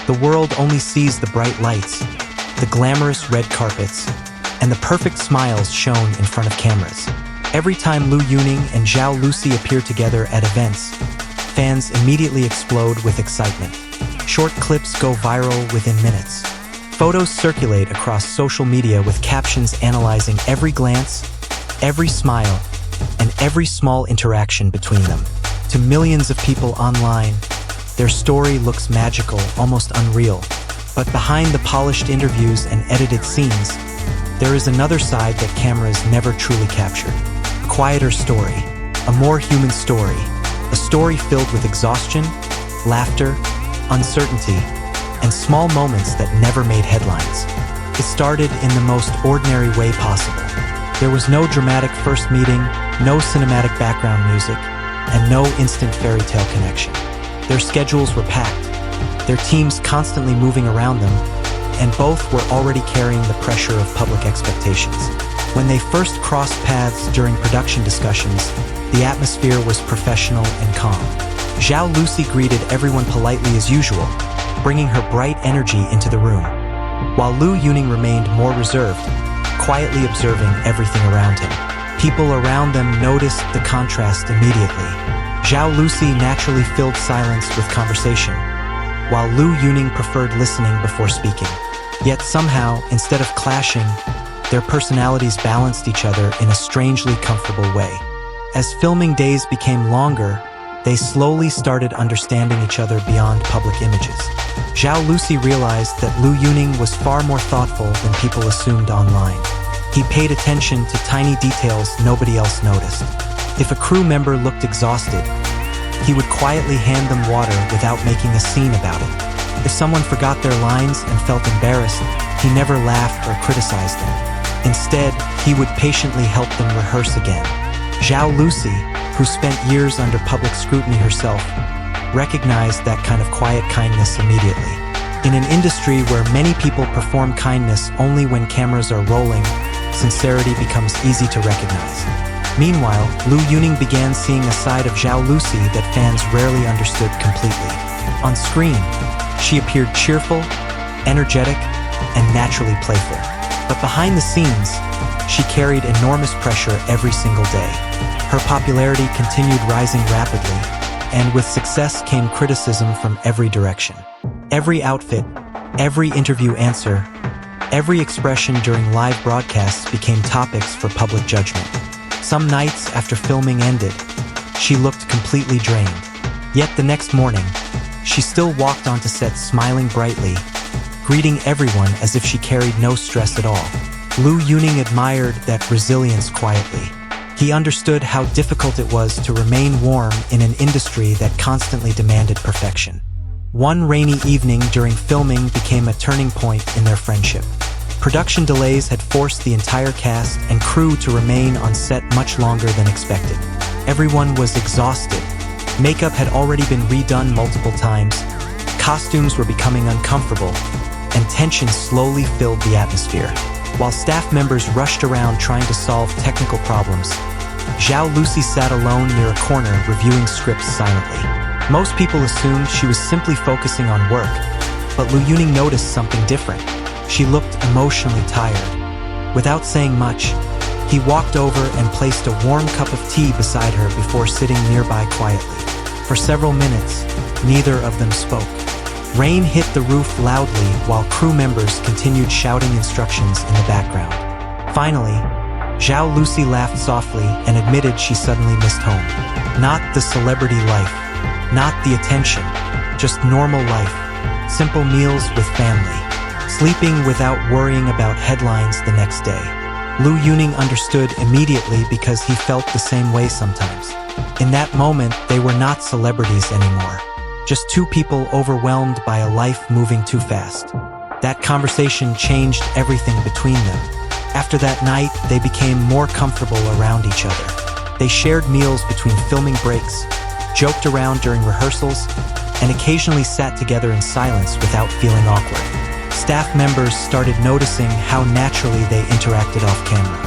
The world only sees the bright lights, the glamorous red carpets, and the perfect smiles shown in front of cameras. Every time Lu Yuning and Zhao Lusi appear together at events, fans immediately explode with excitement. Short clips go viral within minutes. Photos circulate across social media with captions analyzing every glance, every smile, and every small interaction between them. To millions of people online, their story looks magical, almost unreal. But behind the polished interviews and edited scenes, there is another side that cameras never truly captured. A quieter story, a more human story, a story filled with exhaustion, laughter, uncertainty, and small moments that never made headlines. It started in the most ordinary way possible. There was no dramatic first meeting, no cinematic background music, and no instant fairy tale connection. Their schedules were packed, their teams constantly moving around them, and both were already carrying the pressure of public expectations. When they first crossed paths during production discussions, the atmosphere was professional and calm. Zhao Lusi greeted everyone politely as usual, bringing her bright energy into the room, while Lu Yuning remained more reserved, quietly observing everything around him. People around them noticed the contrast immediately. Zhao Lusi naturally filled silence with conversation, while Lu Yuning preferred listening before speaking. Yet somehow, instead of clashing, their personalities balanced each other in a strangely comfortable way. As filming days became longer, they slowly started understanding each other beyond public images. Zhao Lusi realized that Lu Yuning was far more thoughtful than people assumed online. He paid attention to tiny details nobody else noticed. If a crew member looked exhausted, he would quietly hand them water without making a scene about it. If someone forgot their lines and felt embarrassed, he never laughed or criticized them. Instead, he would patiently help them rehearse again. Zhao Lusi, who spent years under public scrutiny herself, recognized that kind of quiet kindness immediately. In an industry where many people perform kindness only when cameras are rolling, sincerity becomes easy to recognize. Meanwhile, Lu Yuning began seeing a side of Zhao Lusi that fans rarely understood completely. On screen, she appeared cheerful, energetic, and naturally playful. But behind the scenes, she carried enormous pressure every single day. Her popularity continued rising rapidly, and with success came criticism from every direction. Every outfit, every interview answer, every expression during live broadcasts became topics for public judgment. Some nights after filming ended, she looked completely drained. Yet the next morning, she still walked onto set smiling brightly, greeting everyone as if she carried no stress at all. Lu Yuning admired that resilience quietly. He understood how difficult it was to remain warm in an industry that constantly demanded perfection. One rainy evening during filming became a turning point in their friendship. Production delays had forced the entire cast and crew to remain on set much longer than expected. Everyone was exhausted. Makeup had already been redone multiple times, costumes were becoming uncomfortable, and tension slowly filled the atmosphere. While staff members rushed around trying to solve technical problems, Zhao Lusi sat alone near a corner reviewing scripts silently. Most people assumed she was simply focusing on work, but Lu Yuning noticed something different. She looked emotionally tired. Without saying much, he walked over and placed a warm cup of tea beside her before sitting nearby quietly. For several minutes, neither of them spoke. Rain hit the roof loudly while crew members continued shouting instructions in the background. Finally, Zhao Lusi laughed softly and admitted she suddenly missed home. Not the celebrity life, not the attention, just normal life, simple meals with family, sleeping without worrying about headlines the next day. Lu Yuning understood immediately because he felt the same way sometimes. In that moment, they were not celebrities anymore. Just two people overwhelmed by a life moving too fast. That conversation changed everything between them. After that night, they became more comfortable around each other. They shared meals between filming breaks, joked around during rehearsals, and occasionally sat together in silence without feeling awkward. Staff members started noticing how naturally they interacted off camera.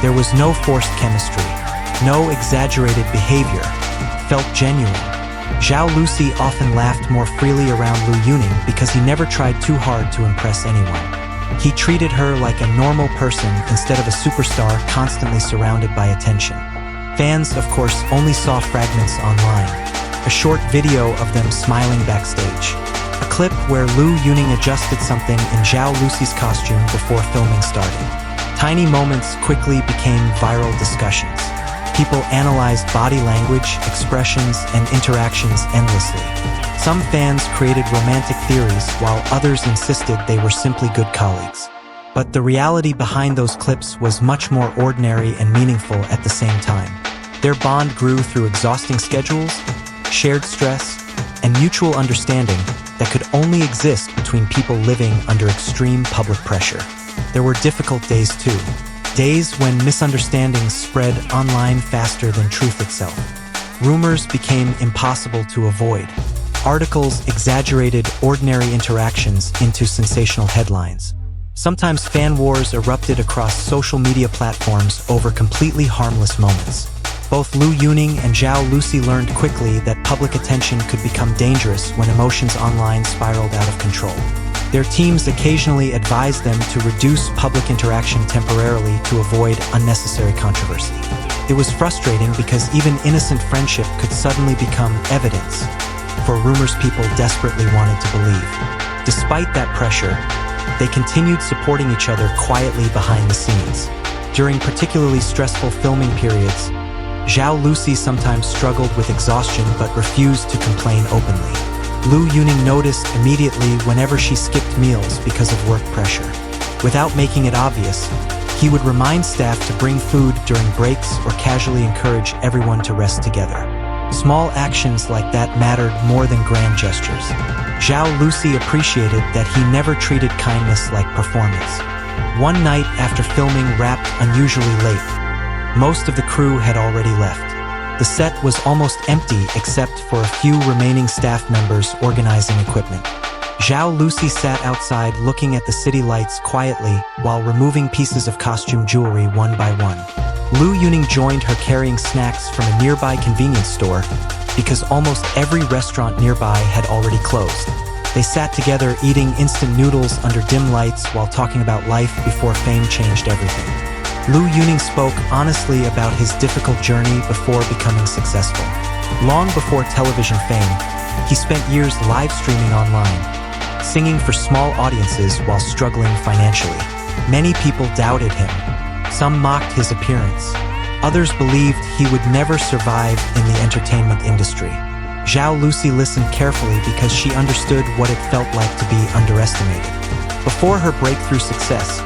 There was no forced chemistry, no exaggerated behavior, felt genuine. Zhao Lusi often laughed more freely around Lu Yuning because he never tried too hard to impress anyone. He treated her like a normal person instead of a superstar constantly surrounded by attention. Fans, of course, only saw fragments online. A short video of them smiling backstage. A clip where Lu Yuning adjusted something in Zhao Lusi's costume before filming started. Tiny moments quickly became viral discussions. People analyzed body language, expressions, and interactions endlessly. Some fans created romantic theories, while others insisted they were simply good colleagues. But the reality behind those clips was much more ordinary and meaningful at the same time. Their bond grew through exhausting schedules, shared stress, and mutual understanding that could only exist between people living under extreme public pressure. There were difficult days too. Days when misunderstandings spread online faster than truth itself. Rumors became impossible to avoid. Articles exaggerated ordinary interactions into sensational headlines. Sometimes fan wars erupted across social media platforms over completely harmless moments. Both Lu Yuning and Zhao Lusi learned quickly that public attention could become dangerous when emotions online spiraled out of control. Their teams occasionally advised them to reduce public interaction temporarily to avoid unnecessary controversy. It was frustrating because even innocent friendship could suddenly become evidence for rumors people desperately wanted to believe. Despite that pressure, they continued supporting each other quietly behind the scenes. During particularly stressful filming periods, Zhao Lusi sometimes struggled with exhaustion but refused to complain openly. Lu Yuning noticed immediately whenever she skipped meals because of work pressure. Without making it obvious, he would remind staff to bring food during breaks or casually encourage everyone to rest together. Small actions like that mattered more than grand gestures. Zhao Lusi appreciated that he never treated kindness like performance. One night after filming wrapped unusually late, most of the crew had already left. The set was almost empty except for a few remaining staff members organizing equipment. Zhao Lusi sat outside looking at the city lights quietly while removing pieces of costume jewelry one by one. Lu Yuning joined her carrying snacks from a nearby convenience store because almost every restaurant nearby had already closed. They sat together eating instant noodles under dim lights while talking about life before fame changed everything. Lu Yuning spoke honestly about his difficult journey before becoming successful. Long before television fame, he spent years live streaming online, singing for small audiences while struggling financially. Many people doubted him. Some mocked his appearance. Others believed he would never survive in the entertainment industry. Zhao Lusi listened carefully because she understood what it felt like to be underestimated. Before her breakthrough success,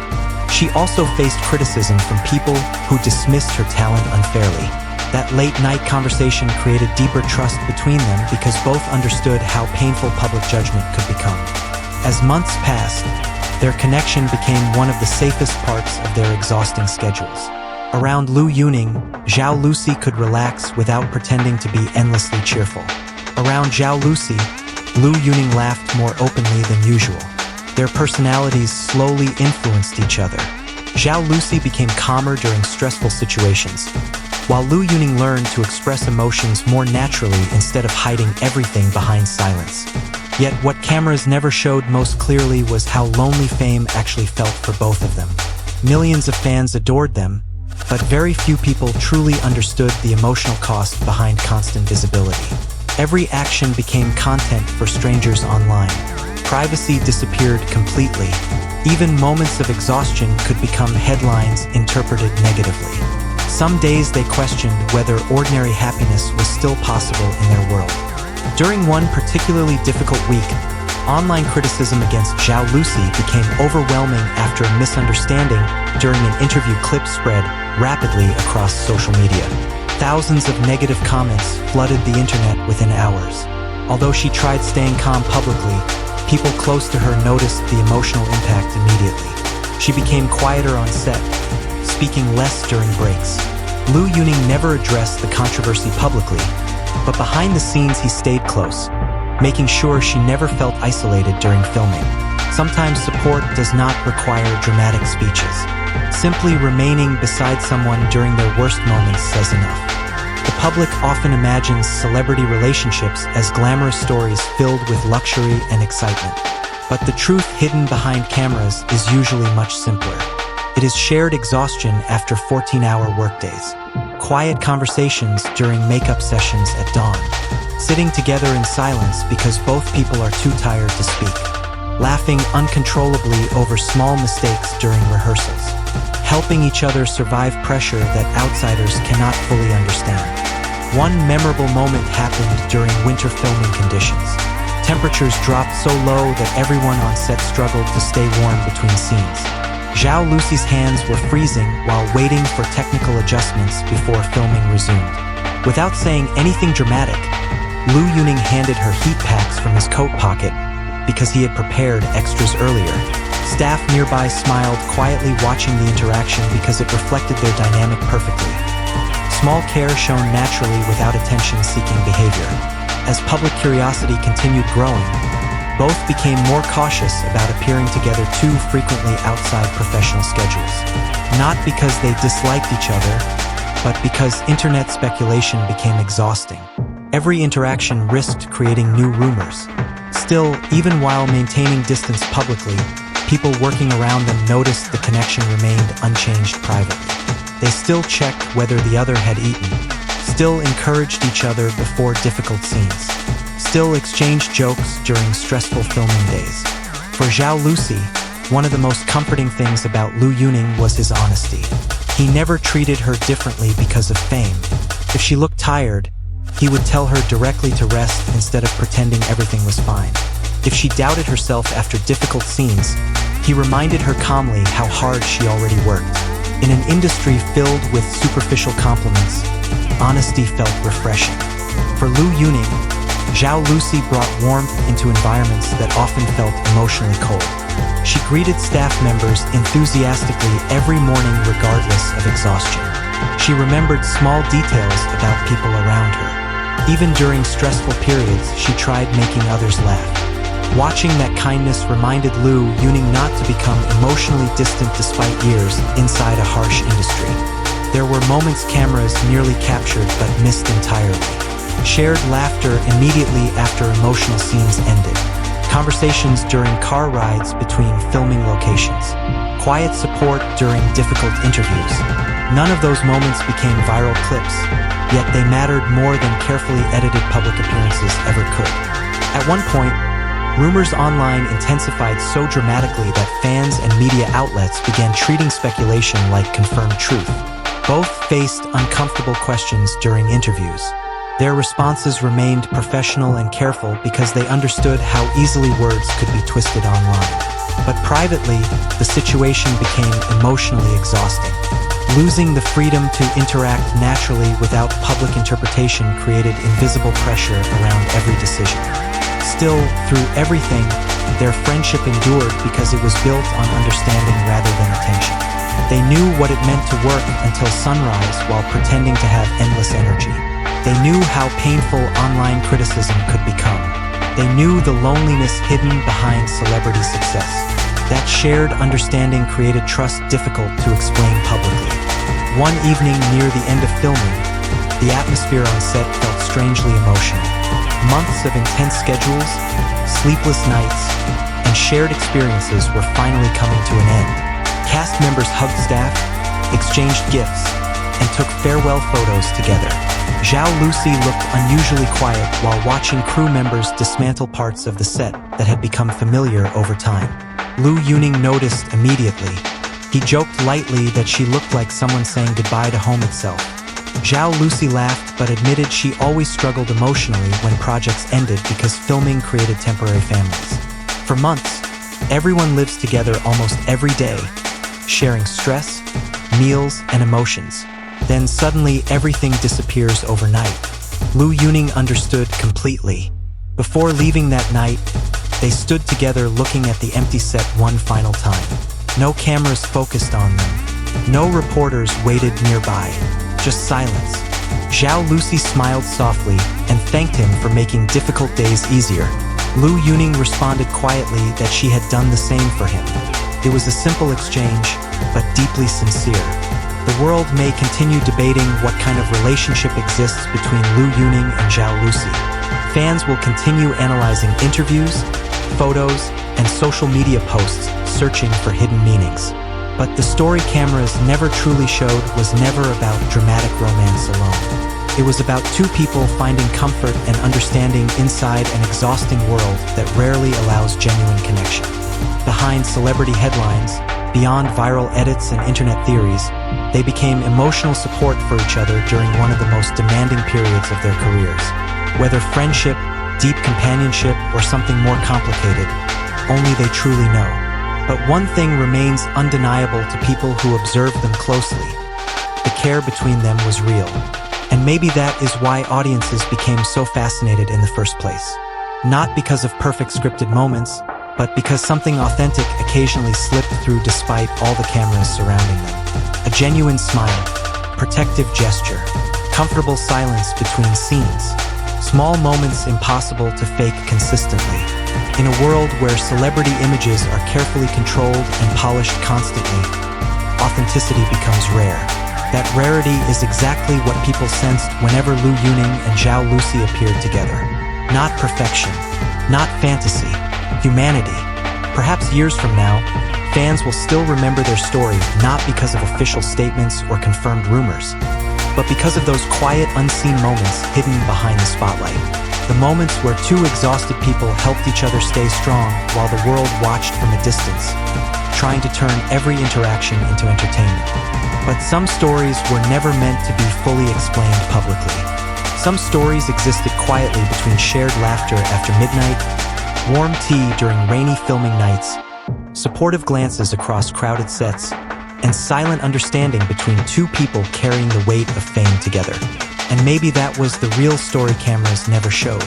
she also faced criticism from people who dismissed her talent unfairly. That late-night conversation created deeper trust between them because both understood how painful public judgment could become. As months passed, their connection became one of the safest parts of their exhausting schedules. Around Lu Yuning, Zhao Lusi could relax without pretending to be endlessly cheerful. Around Zhao Lusi, Lu Yuning laughed more openly than usual. Their personalities slowly influenced each other. Zhao Lusi became calmer during stressful situations, while Lu Yuning learned to express emotions more naturally instead of hiding everything behind silence. Yet what cameras never showed most clearly was how lonely fame actually felt for both of them. Millions of fans adored them, but very few people truly understood the emotional cost behind constant visibility. Every action became content for strangers online. Privacy disappeared completely. Even moments of exhaustion could become headlines interpreted negatively. Some days they questioned whether ordinary happiness was still possible in their world. During one particularly difficult week, online criticism against Zhao Lusi became overwhelming after a misunderstanding during an interview clip spread rapidly across social media. Thousands of negative comments flooded the internet within hours. Although she tried staying calm publicly, people close to her noticed the emotional impact immediately. She became quieter on set, speaking less during breaks. Lu Yuning never addressed the controversy publicly, but behind the scenes he stayed close, making sure she never felt isolated during filming. Sometimes support does not require dramatic speeches. Simply remaining beside someone during their worst moments says enough. The public often imagines celebrity relationships as glamorous stories filled with luxury and excitement. But the truth hidden behind cameras is usually much simpler. It is shared exhaustion after 14-hour workdays, quiet conversations during makeup sessions at dawn, sitting together in silence because both people are too tired to speak, laughing uncontrollably over small mistakes during rehearsals, helping each other survive pressure that outsiders cannot fully understand. One memorable moment happened during winter filming conditions. Temperatures dropped so low that everyone on set struggled to stay warm between scenes. Zhao Lusi's hands were freezing while waiting for technical adjustments before filming resumed. Without saying anything dramatic, Lu Yuning handed her heat packs from his coat pocket because he had prepared extras earlier. Staff nearby smiled quietly watching the interaction because it reflected their dynamic perfectly. Small care shown naturally without attention-seeking behavior. As public curiosity continued growing, both became more cautious about appearing together too frequently outside professional schedules. Not because they disliked each other, but because internet speculation became exhausting. Every interaction risked creating new rumors. Still, even while maintaining distance publicly, people working around them noticed the connection remained unchanged privately. They still checked whether the other had eaten, still encouraged each other before difficult scenes, still exchanged jokes during stressful filming days. For Zhao Lusi, one of the most comforting things about Lu Yuning was his honesty. He never treated her differently because of fame. If she looked tired, he would tell her directly to rest instead of pretending everything was fine. If she doubted herself after difficult scenes, he reminded her calmly how hard she already worked. In an industry filled with superficial compliments, honesty felt refreshing. For Lu Yuning, Zhao Lusi brought warmth into environments that often felt emotionally cold. She greeted staff members enthusiastically every morning regardless of exhaustion. She remembered small details about people around her. Even during stressful periods, she tried making others laugh. Watching that kindness reminded Lu Yuning not to become emotionally distant despite years inside a harsh industry. There were moments cameras nearly captured but missed entirely. Shared laughter immediately after emotional scenes ended. Conversations during car rides between filming locations. Quiet support during difficult interviews. None of those moments became viral clips, yet they mattered more than carefully edited public appearances ever could. At one point, rumors online intensified so dramatically that fans and media outlets began treating speculation like confirmed truth. Both faced uncomfortable questions during interviews. Their responses remained professional and careful because they understood how easily words could be twisted online. But privately, the situation became emotionally exhausting. Losing the freedom to interact naturally without public interpretation created invisible pressure around every decision. Still, through everything, their friendship endured because it was built on understanding rather than attention. They knew what it meant to work until sunrise while pretending to have endless energy. They knew how painful online criticism could become. They knew the loneliness hidden behind celebrity success. That shared understanding created trust difficult to explain publicly. One evening near the end of filming, the atmosphere on set felt strangely emotional. Months of intense schedules, sleepless nights, and shared experiences were finally coming to an end. Cast members hugged staff, exchanged gifts, and took farewell photos together. Zhao Lusi looked unusually quiet while watching crew members dismantle parts of the set that had become familiar over time. Lu Yuning noticed immediately. He joked lightly that she looked like someone saying goodbye to home itself. Zhao Lusi laughed but admitted she always struggled emotionally when projects ended because filming created temporary families. For months, everyone lives together almost every day, sharing stress, meals, and emotions. Then suddenly everything disappears overnight. Lu Yuning understood completely. Before leaving that night, they stood together looking at the empty set one final time. No cameras focused on them. No reporters waited nearby. Just silence. Zhao Lusi smiled softly and thanked him for making difficult days easier. Lu Yuning responded quietly that she had done the same for him. It was a simple exchange, but deeply sincere. The world may continue debating what kind of relationship exists between Lu Yuning and Zhao Lusi. Fans will continue analyzing interviews, photos, and social media posts, searching for hidden meanings. But the story cameras never truly showed was never about dramatic romance alone. It was about two people finding comfort and understanding inside an exhausting world that rarely allows genuine connection. Behind celebrity headlines, beyond viral edits and internet theories, they became emotional support for each other during one of the most demanding periods of their careers. Whether friendship, deep companionship, or something more complicated, only they truly know. But one thing remains undeniable to people who observe them closely. The care between them was real. And maybe that is why audiences became so fascinated in the first place. Not because of perfect scripted moments, but because something authentic occasionally slipped through despite all the cameras surrounding them. A genuine smile, protective gesture, comfortable silence between scenes. Small moments impossible to fake consistently. In a world where celebrity images are carefully controlled and polished constantly, authenticity becomes rare. That rarity is exactly what people sensed whenever Lu Yuning and Zhao Lusi appeared together. Not perfection, not fantasy, humanity. Perhaps years from now, fans will still remember their story not because of official statements or confirmed rumors, but because of those quiet, unseen moments hidden behind the spotlight. The moments where two exhausted people helped each other stay strong while the world watched from a distance, trying to turn every interaction into entertainment. But some stories were never meant to be fully explained publicly. Some stories existed quietly between shared laughter after midnight, warm tea during rainy filming nights, supportive glances across crowded sets, and silent understanding between two people carrying the weight of fame together. And maybe that was the real story cameras never showed.